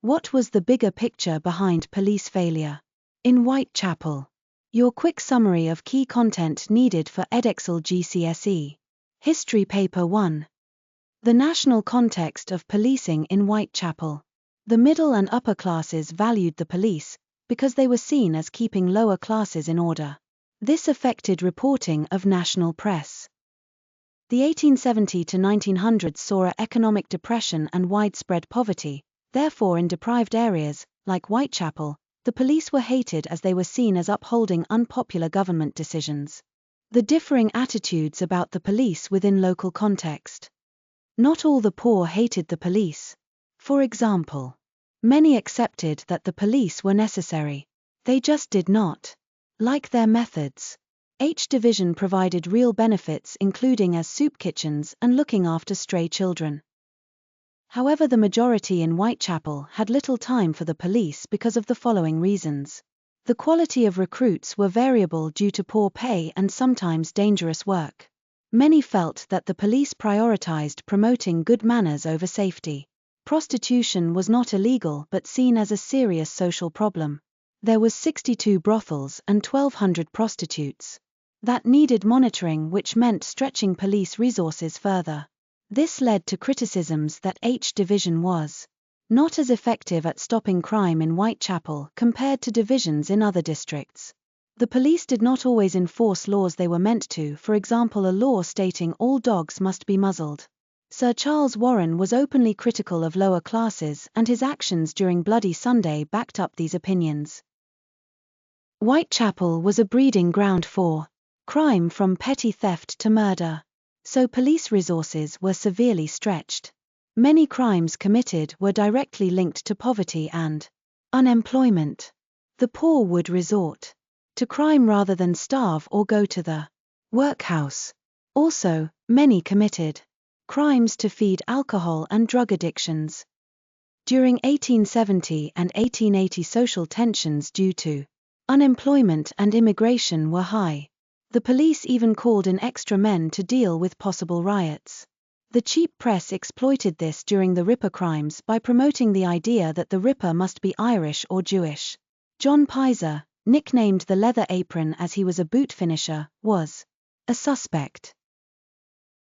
What was the bigger picture behind police failure in Whitechapel? Your quick summary of key content needed for Edexcel GCSE. History Paper 1. The national context of policing in Whitechapel. The middle and upper classes valued the police because they were seen as keeping lower classes in order. This affected reporting of national press. The 1870 to 1900s saw an economic depression and widespread poverty. Therefore, in deprived areas, like Whitechapel, the police were hated as they were seen as upholding unpopular government decisions. The differing attitudes about the police within local context. Not all the poor hated the police. For example, many accepted that the police were necessary. They just did not like their methods. H Division provided real benefits, including as soup kitchens and looking after stray children. However, the majority in Whitechapel had little time for the police because of the following reasons. The quality of recruits were variable due to poor pay and sometimes dangerous work. Many felt that the police prioritized promoting good manners over safety. Prostitution was not illegal but seen as a serious social problem. There was 62 brothels and 1,200 prostitutes that needed monitoring, which meant stretching police resources further. This led to criticisms that H Division was not as effective at stopping crime in Whitechapel compared to divisions in other districts. The police did not always enforce laws they were meant to, for example a law stating all dogs must be muzzled. Sir Charles Warren was openly critical of lower classes, and his actions during Bloody Sunday backed up these opinions. Whitechapel was a breeding ground for crime, from petty theft to murder. So police resources were severely stretched. Many crimes committed were directly linked to poverty and unemployment. The poor would resort to crime rather than starve or go to the workhouse. Also, many committed crimes to feed alcohol and drug addictions. During 1870 and 1880, social tensions due to unemployment and immigration were high. The police even called in extra men to deal with possible riots. The cheap press exploited this during the Ripper crimes by promoting the idea that the Ripper must be Irish or Jewish. John Pizer, nicknamed the Leather Apron as he was a boot finisher, was a suspect.